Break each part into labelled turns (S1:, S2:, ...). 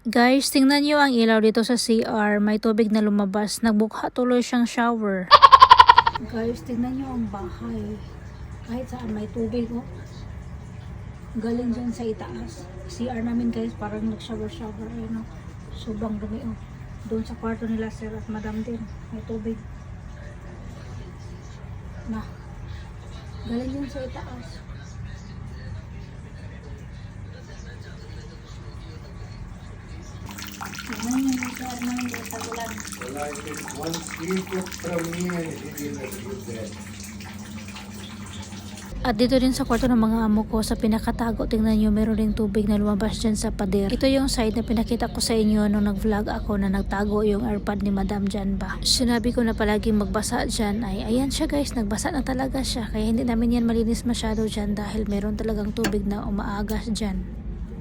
S1: Guys, tingnan nyo ang ilaw dito sa CR. May tubig na lumabas. Nagbukha tuloy siyang shower. Guys, tingnan nyo ang bahay. Kahit saan may tubig, oh. Galing dyan sa itaas. CR namin guys, parang nag-shower-shower. Ayun, oh. Sobrang dumi, oh. Doon sa kwarto nila sir at madam din. May tubig. Na. Galing dyan sa itaas. Tingnan nyo yung CR namin dyan sa ulan.
S2: Well, I think once you get from here, it will be there.
S1: At dito din sa kwarto ng mga amo ko sa pinakatago, tingnan nyo meron ding tubig na lumabas dyan sa pader. Ito yung side na pinakita ko sa inyo nung nag-vlog ako na nagtago yung airpod ni Madam dyan ba. Sinabi ko na palaging magbasa dyan ay ayan siya guys, nagbasa na talaga siya. Kaya hindi namin yan malinis masyado dyan dahil meron talagang tubig na umaagas dyan.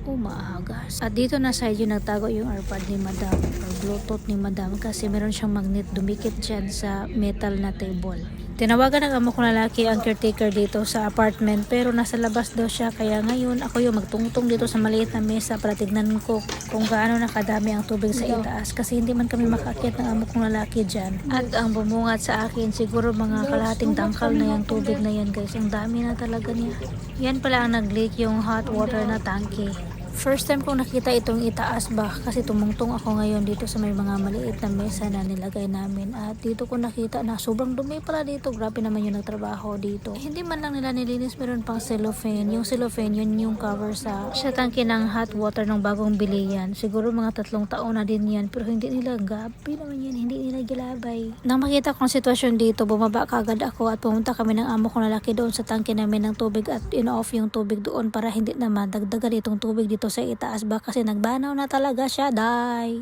S1: Umaagas. At dito na side yung nagtago yung airpod ni Madam or Bluetooth ni Madam kasi meron siyang magnet dumikit dyan sa metal na table. Tinawagan ng amo kong lalaki ang caretaker dito sa apartment pero nasa labas daw siya kaya ngayon ako yung magtungtong dito sa maliit na mesa para tignan ko kung gaano nakadami ang tubig sa itaas kasi hindi man kami makaakyat ng amo kong lalaki dyan. At ang bumungat sa akin siguro mga kalahating tangkal na yung tubig na yan guys. Ang dami na talaga niya. Yan pala ang nag-leak yung hot water na tangke. First time kong nakita itong itaas ba kasi tumungtong ako ngayon dito sa may mga maliit na mesa na nilagay namin at dito ko nakita na sobrang dumi pala dito. Grabe naman yung nagtrabaho dito. Hindi man lang nila nilinis, meron pang cellophane. Yung cellophane yun yung cover sa tangke ng hot water ng bagong bili yan. Siguro mga 3 taon na din yan pero hindi nila gabi naman yan, hindi nila gilabay. Nang makita ko ang sitwasyon dito, bumaba kaagad ako at pumunta kami ng amo kong lalaki doon sa tangke namin ng tubig at in-off yung tubig doon para hindi naman dagdagan itong tubig dito sa itaas ba kasi nagbanaw na talaga siya, day.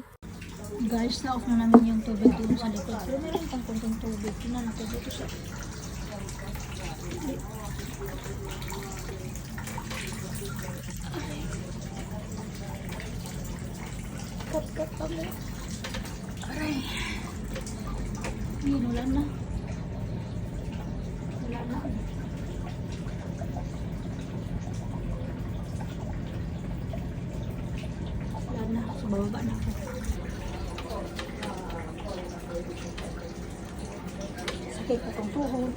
S1: Guys, na-off na namin yung tubig dito sa likod. Pero meron pang konting tubig. Tingnan natin dito siya. Kat kami. Aray. Yun, wala na. Wala na. Na, so bababa na ako. Sakit pa itong tuhod.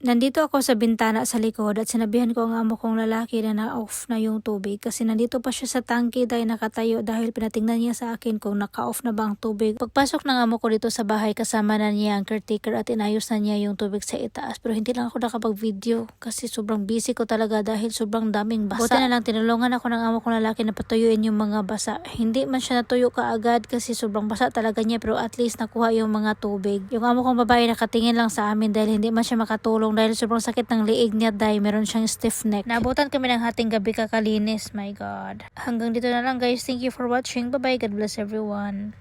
S1: Nandito ako sa bintana sa likod at sinabihan ko ang amo kong lalaki na na-off na yung tubig kasi nandito pa siya sa tangke dahil nakatayo dahil pinatingnan niya sa akin kung naka-off na ba ang tubig. Pagpasok ng amo ko dito sa bahay kasama na niya ang caretaker at inayos na niya yung tubig sa itaas pero hindi lang ako nakapag-video kasi sobrang busy ko talaga dahil sobrang daming basa. Buti na lang tinulungan ako ng amo kong lalaki na patuyuin yung mga basa. Hindi man siya natuyo kaagad kasi sobrang basa talaga niya pero at least nakuha yung mga tubig. Yung amo kong babae nakatingin lang sa amin dahil hindi man siya makatulong dahil sobrang sakit ng liig niya dahil meron siyang stiff neck. Naabutan kami ng hating gabi kakalinis. My God. Hanggang dito na lang guys. Thank you for watching. Bye bye. God bless everyone.